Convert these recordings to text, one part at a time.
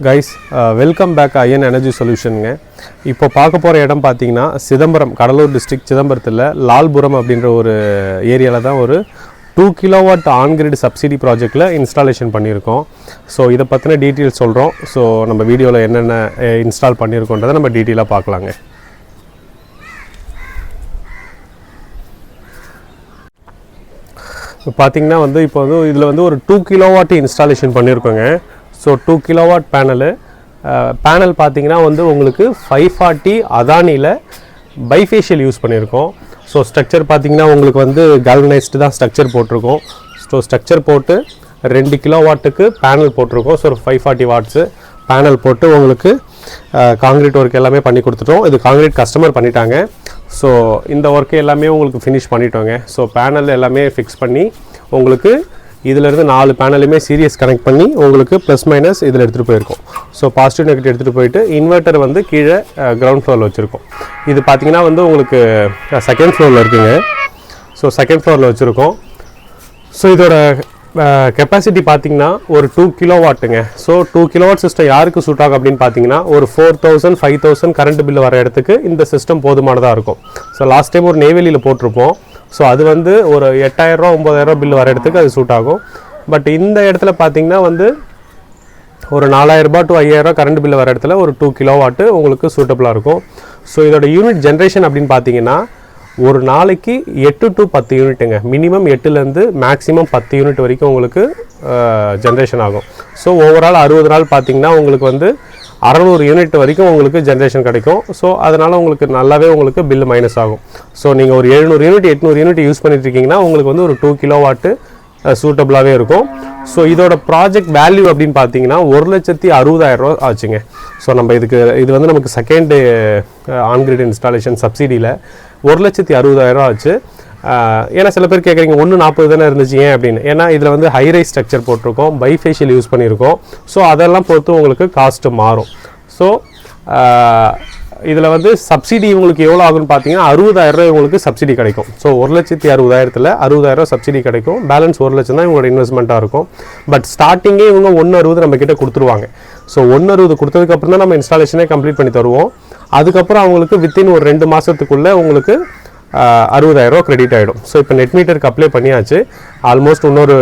Guys welcome back IN energy சொல்யூஷனுங்க. இப்போ பார்க்க போகிற இடம் பார்த்தீங்கன்னா சிதம்பரம், கடலூர் டிஸ்ட்ரிக்ட் சிதம்பரத்தில் லால்புரம் அப்படின்ற ஒரு ஏரியாவில் தான் ஒரு 2 கிலோவாட் ஆன்கிரிட் சப்சிடி ப்ராஜெக்டில் இன்ஸ்டாலேஷன் பண்ணியிருக்கோம். ஸோ இதை பற்றின டீட்டெயில்ஸ் சொல்கிறோம். ஸோ நம்ம வீடியோவில் என்னென்ன இன்ஸ்டால் பண்ணியிருக்கோன்றதை நம்ம டீட்டெயிலாக பார்க்கலாங்க. பார்த்திங்கன்னா இப்போ இதில் ஒரு 2 கிலோவாட் இன்ஸ்டாலேஷன் பண்ணியிருக்கோங்க. ஸோ 2 கிலோவாட் பேனல் பார்த்தீங்கன்னா உங்களுக்கு 540 அதானியில் பைஃபேஷியல் யூஸ் பண்ணியிருக்கோம். ஸோ ஸ்ட்ரக்சர் பார்த்தீங்கன்னா உங்களுக்கு கால்வனைஸ்டு தான் ஸ்ட்ரக்சர் போட்டிருக்கோம். ஸோ ஸ்ட்ரக்சர் போட்டு 2 கிலோவாட்டுக்கு பேனல் போட்டிருக்கோம். ஸோ 540 வாட்ஸு பேனல் போட்டு உங்களுக்கு காங்கிரீட் ஒர்க் எல்லாமே பண்ணி கொடுத்துட்டோம். இது காங்கிரீட் கஸ்டமர் பண்ணிட்டாங்க. ஸோ இந்த ஒர்க்கு எல்லாமே உங்களுக்கு ஃபினிஷ் பண்ணிட்டோங்க. ஸோ பேனல் எல்லாமே ஃபிக்ஸ் பண்ணி உங்களுக்கு இதிலேருந்து 4 பேனலுமே சீரியஸ் கனெக்ட் பண்ணி உங்களுக்கு ப்ளஸ் மைனஸ் இதில் எடுத்துகிட்டு போயிருக்கோம். ஸோ பாசிட்டிவ் நெகட்டிவ் எடுத்துகிட்டு போயிட்டு இன்வெர்ட்டர் கீழே கிரவுண்ட் ஃப்ளோரில் வச்சுருக்கோம். இது பார்த்திங்கன்னா உங்களுக்கு செகண்ட் ஃப்ளோரில் இருக்குங்க. ஸோ செகண்ட் ஃப்ளோரில் வச்சுருக்கோம். ஸோ இதோட கெப்பாசிட்டி பார்த்திங்கன்னா ஒரு 2 கிலோவாட்டுங்க. ஸோ 2 கிலோவாட் சிஸ்டம் யாருக்கு சூட் ஆகும் அப்படின்னு பார்த்தீங்கன்னா ஒரு 4000 5000 கரண்ட் பில்லு வர இடத்துக்கு இந்த சிஸ்டம் போதுமானதாக இருக்கும். ஸோ லாஸ்ட் டைம் ஒரு நெய்வேலியில் போட்டிருப்போம். ஸோ அது ஒரு 8000 9000 பில்லு வர இடத்துக்கு அது சூட் ஆகும். பட் இந்த இடத்துல பார்த்தீங்கன்னா ஒரு 4000 to 5000 கரண்ட் பில்லு வர இடத்துல ஒரு 2 கிலோவாட்டு உங்களுக்கு சூட்டபுளாக இருக்கும். ஸோ இதோட யூனிட் ஜென்ரேஷன் அப்படின்னு பார்த்தீங்கன்னா ஒரு நாளைக்கு 8 to 10 யூனிட்டுங்க. மினிமம் 8லேருந்து மேக்ஸிமம் 10 யூனிட் வரைக்கும் உங்களுக்கு ஜென்ரேஷன் ஆகும். ஸோ ஓவரால் 60 நாள் பார்த்தீங்கன்னா உங்களுக்கு 600 யூனிட் வரைக்கும் உங்களுக்கு ஜென்ரேஷன் கிடைக்கும். ஸோ அதனால் உங்களுக்கு நல்லாவே உங்களுக்கு பில்லு மைனஸ் ஆகும். ஸோ நீங்கள் ஒரு 700 யூனிட் 800 யூனிட் யூஸ் பண்ணிட்டு இருக்கீங்கன்னா உங்களுக்கு ஒரு 2 கிலோவாட்டு சூட்டபுளாகவே இருக்கும். ஸோ இதோட ப்ராஜெக்ட் வேல்யூ அப்படின்னு பார்த்தீங்கன்னா 1,60,000 ஆச்சுங்க. ஸோ நம்ம இது நமக்கு செகண்டு ஆன்கிரிட் இன்ஸ்டாலேஷன் சப்சிடியில் 1,60,000 ஆச்சு. ஏன்னா சில பேர் கேட்குறீங்க 1,40 தானே இருந்துச்சு ஏன் அப்படின்னு. ஏன்னா இதில் ஹைரைஸ் ஸ்ட்ரக்சர் போட்டிருக்கோம், பைஃபேஷியல் யூஸ் பண்ணியிருக்கோம். ஸோ அதெல்லாம் பொறுத்து உங்களுக்கு காஸ்ட்டு மாறும். ஸோ இதில் சப்சிடி உங்களுக்கு எவ்வளோ ஆகுன்னு பார்த்தீங்கன்னா 60,000 உங்களுக்கு சப்சிடி கிடைக்கும். ஸோ 1,60,000 60,000 சப்சிடி கிடைக்கும். பேலன்ஸ் 1 லட்சம் தான் இவங்களோட இன்வெஸ்ட்மெண்ட்டாக இருக்கும். பட் ஸ்டார்டிங்கே இவங்க 1,60,000 நம்ம கிட்ட கொடுத்துருவாங்க. ஸோ 1,60,000 கொடுத்ததுக்கப்புறம் தான் நம்ம இன்ஸ்டாலேஷனே கம்ப்ளீட் பண்ணி தருவோம். அதுக்கப்புறம் அவங்களுக்கு வித்தின் ஒரு 2 மாதத்துக்குள்ளே உங்களுக்கு 60,000 கிரெடிட் ஆகிடும். ஸோ இப்போ நெட் மீட்டருக்கு அப்ளை பண்ணியாச்சு. ஆல்மோஸ்ட் இன்னொரு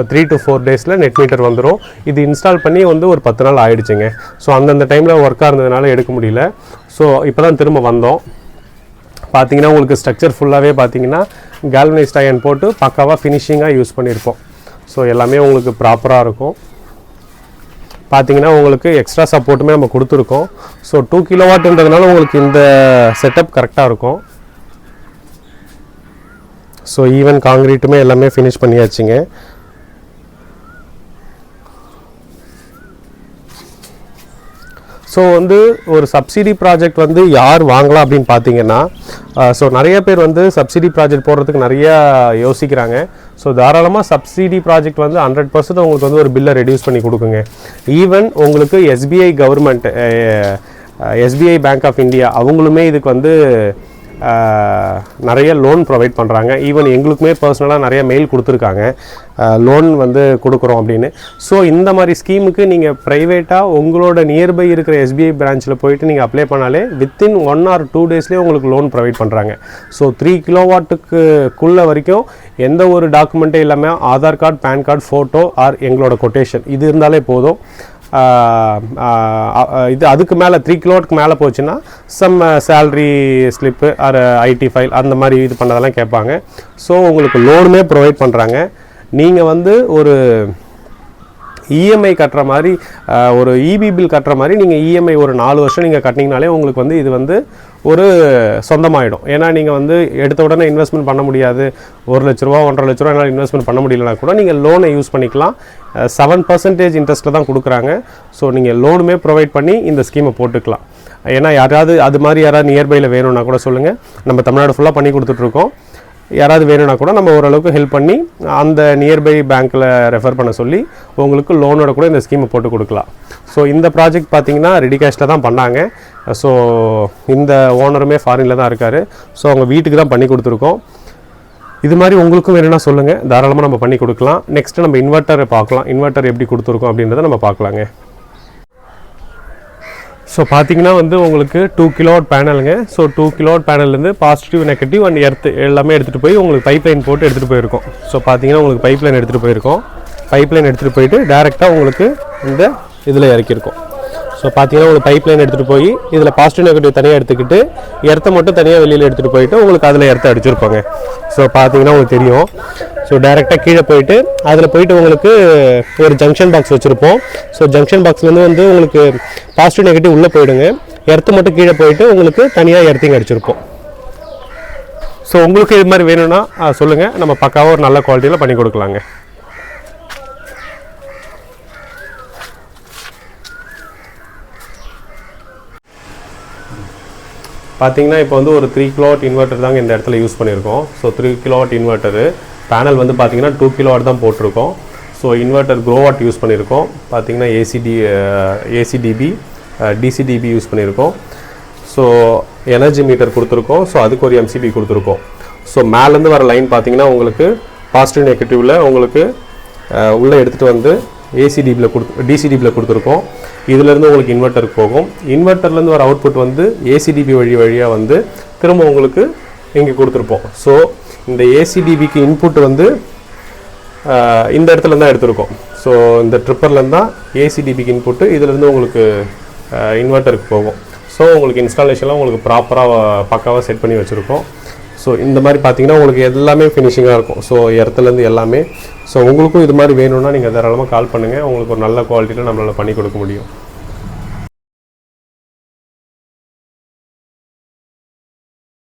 3 to 4 டேஸில் நெட் மீட்டர் வந்துடும். இது இன்ஸ்டால் பண்ணி ஒரு 10 நாள் ஆகிடுச்சுங்க. ஸோ அந்தந்த டைமில் ஒர்க்காக இருந்ததுனால எடுக்க முடியல. ஸோ இப்போ தான் திரும்ப வந்தோம். பார்த்தீங்கன்னா உங்களுக்கு ஸ்ட்ரக்சர் ஃபுல்லாகவே பார்த்தீங்கன்னா கால்வனைஸ்ட் அயன் போட்டு பக்காவாக ஃபினிஷிங்காக யூஸ் பண்ணியிருக்கோம். ஸோ எல்லாமே உங்களுக்கு ப்ராப்பராக இருக்கும். பார்த்தீங்கன்னா உங்களுக்கு எக்ஸ்ட்ரா சப்போர்ட்டுமே நம்ம கொடுத்துருக்கோம். ஸோ 2 கிலோவாட்டுன்றதுனால உங்களுக்கு இந்த செட்டப் கரெக்டாக இருக்கும். ஸோ ஈவன் காங்கிரீட்டுமே எல்லாமே ஃபினிஷ் பண்ணியாச்சுங்க. ஸோ ஒரு சப்சிடி ப்ராஜெக்ட் யார் வாங்கலாம் அப்படின்னு பார்த்தீங்கன்னா ஸோ நிறைய பேர் சப்சிடி ப்ராஜெக்ட் போடுறதுக்கு நிறையா யோசிக்கிறாங்க. ஸோ தாராளமாக சப்சிடி ப்ராஜெக்ட் 100% உங்களுக்கு ஒரு பில்லை ரெடியூஸ் பண்ணி கொடுக்குங்க. ஈவன் உங்களுக்கு SBI government, SBI Bank of India அவங்களுமே இதுக்கு நிறைய லோன் ப்ரொவைட் பண்ணுறாங்க. ஈவன் எங்களுக்குமே பர்சனலாக நிறைய மெயில் கொடுத்துருக்காங்க லோன் கொடுக்குறோம் அப்படின்னு. ஸோ இந்த மாதிரி ஸ்கீமுக்கு நீங்கள் ப்ரைவேட்டாக உங்களோட நியர்பை இருக்கிற எஸ்பிஐ பிரான்ச்சில் போயிட்டு நீங்கள் அப்ளை பண்ணாலே வித்தின் 1 or 2 டேஸ்லேயே உங்களுக்கு லோன் ப்ரொவைட் பண்ணுறாங்க. ஸோ 3 கிலோவாட்டுக்குள்ளே வரைக்கும் எந்த ஒரு டாக்குமெண்ட்டே இல்லாமல் Aadhaar card, PAN card, photo or எங்களோட கொட்டேஷன் இது இருந்தாலே போதும். இது அதுக்கு மேலே 3 கிலோவாட்டுக்கு மேலே போச்சுன்னா some salary slip or IT file அந்த மாதிரி இது பண்ணதெல்லாம் கேட்பாங்க. ஸோ உங்களுக்கு லோனுமே ப்ரொவைட் பண்ணுறாங்க. நீங்கள் ஒரு இஎம்ஐ கட்டுற மாதிரி, ஒரு இபி பில் கட்டுற மாதிரி நீங்கள் இஎம்ஐ ஒரு 4 வருஷம் நீங்கள் கட்டினீங்கனாலே உங்களுக்கு இது ஒரு சொந்தமாகிடும். ஏன்னா நீங்கள் எடுத்த உடனே இன்வெஸ்ட்மெண்ட் பண்ண முடியாது. 1 லட்ச ரூபா 1.5 லட்ச ரூபா என்னால் இன்வெஸ்ட்மெண்ட் பண்ண முடியலனா கூட நீங்கள் லோனை யூஸ் பண்ணிக்கலாம். 7% இன்ட்ரெஸ்ட்டில் தான் கொடுக்குறாங்க. ஸோ நீங்கள் லோனுமே ப்ரொவைட் பண்ணி இந்த ஸ்கீமை போட்டுக்கலாம். ஏன்னா யாராவது அது மாதிரி யாராவது நியர்பையில் வேணும்னா கூட சொல்லுங்கள். நம்ம தமிழ்நாடு ஃபுல்லாக பண்ணி கொடுத்துட்ருக்கோம். யாராவது வேணும்னா கூட நம்ம ஓரளவுக்கு ஹெல்ப் பண்ணி அந்த நியர்பை பேங்க்கில் ரெஃபர் பண்ண சொல்லி உங்களுக்கு லோனோட கூட இந்த ஸ்கீமை போட்டு கொடுக்கலாம். ஸோ இந்த ப்ராஜெக்ட் பார்த்தீங்கன்னா ரெடி கேஷில் தான் பண்ணாங்க. ஸோ இந்த ஓனருமே ஃபாரினில் தான் இருக்கார். ஸோ அவங்க வீட்டுக்கு தான் பண்ணி கொடுத்துருக்கோம். இது மாதிரி உங்களுக்கும் வேணும்னா சொல்லுங்கள், தாராளமாக நம்ம பண்ணி கொடுக்கலாம். நெக்ஸ்ட்டு நம்ம இன்வெர்ட்டரை பார்க்கலாம். இன்வெர்ட்டர் எப்படி கொடுத்துருக்கோம் அப்படின்றத நம்ம பார்க்கலாங்க. ஸோ பார்த்தீங்கன்னா வந்து உங்களுக்கு 2 கிலோவாட் பேனலுங்க. ஸோ 2 கிலோவாட் பேனல்லேருந்து பாசிட்டிவ் நெகட்டிவ் அண்ட் எர்த்து எல்லாமே எடுத்துகிட்டு போய் உங்களுக்கு பைப்லைன் போட்டு எடுத்துகிட்டு போயிருக்கோம். ஸோ பார்த்தீங்கன்னா உங்களுக்கு பைப்லைன் எடுத்துகிட்டு போயிருக்கோம். பைப்லைன் எடுத்துகிட்டு போயிட்டு டேரெக்டாக உங்களுக்கு இந்த இதில் இறக்கியிருக்கோம். ஸோ பார்த்தீங்கன்னா உங்களுக்கு பைப்லைன் எடுத்துகிட்டு போய் இதில் பாசிட்டிவ் நெகட்டிவ் தனியாக எடுத்துக்கிட்டு எர்த்தை மட்டும் தனியாக வெளியில் எடுத்துகிட்டு போயிட்டு உங்களுக்கு அதில் எர்த்தை அடிச்சிருப்பாங்க. ஸோ பார்த்தீங்கன்னா உங்களுக்கு தெரியும். ஸோ டேரெக்டாக கீழே போயிட்டு அதில் போயிட்டு உங்களுக்கு ஒரு ஜங்ஷன் பாக்ஸ் வச்சுருப்போம். ஸோ ஜங்ஷன் பாக்ஸ்லேருந்து வந்து உங்களுக்கு பாசிட்டிவ் நெகட்டிவ் உள்ளே போயிடுங்க. எர்த்து மட்டும் கீழே போயிட்டு உங்களுக்கு தனியாக எர்த்திங் அடிச்சிருப்போம். ஸோ உங்களுக்கு இது மாதிரி வேணும்னா சொல்லுங்கள், நம்ம பக்காவாக ஒரு நல்ல குவாலிட்டியில் பண்ணி கொடுக்கலாங்க. பார்த்தீங்கன்னா இப்போ வந்து ஒரு 3 கிலோவாட் இன்வெர்ட்டர் தாங்க இந்த இடத்துல யூஸ் பண்ணியிருக்கோம். ஸோ 3 கிலோவாட் இன்வெர்ட்டரு பேனல் வந்து பார்த்தீங்கன்னா 2 கிலோவாட் தான் போட்டிருக்கோம். ஸோ இன்வெர்ட்டர் க்ரோவாட் யூஸ் பண்ணியிருக்கோம். பார்த்தீங்கன்னா ஏசிடிபி டிசிடிபி யூஸ் பண்ணியிருக்கோம். ஸோ எனர்ஜி மீட்டர் கொடுத்துருக்கோம். ஸோ அதுக்கு ஒரு எம்சிபி கொடுத்துருக்கோம். ஸோ மேலேருந்து வர லைன் பார்த்தீங்கன்னா உங்களுக்கு பாசிட்டிவ் நெகட்டிவில் உங்களுக்கு உள்ளே எடுத்துகிட்டு வந்து டிசிடிபியில் கொடுத்துருக்கோம். இதிலேருந்து உங்களுக்கு இன்வெர்ட்டருக்கு போகும். இன்வெர்ட்டர்லேருந்து வர அவுட்புட் வந்து ஏசிடிபி வழியாக வந்து திரும்ப உங்களுக்கு இங்கே கொடுத்துருப்போம். ஸோ இந்த ஏசிடிபிக்கு இன்புட் வந்து இந்த இடத்துல தான் எடுத்திருக்கோம். ஸோ இந்த ட்ரிப்பர்லேருந்து தான் ஏசிடிபிக்கு இன்புட்டு இதிலேருந்து உங்களுக்கு இன்வெர்ட்டருக்கு போகும். ஸோ உங்களுக்கு இன்ஸ்டாலேஷன்லாம் உங்களுக்கு ப்ராப்பராக பக்காவாக செட் பண்ணி வச்சுருக்கோம். ஸோ இந்த மாதிரி பார்த்தீங்கன்னா உங்களுக்கு எல்லாமே ஃபினிஷிங்காக இருக்கும். ஸோ இடத்துலேருந்து எல்லாமே. ஸோ உங்களுக்கும் இது மாதிரி வேணும்னா நீங்கள் தாராளமாக கால் பண்ணுங்கள். உங்களுக்கு ஒரு நல்ல குவாலிட்டியில் நம்மளால் பண்ணி கொடுக்க முடியும்.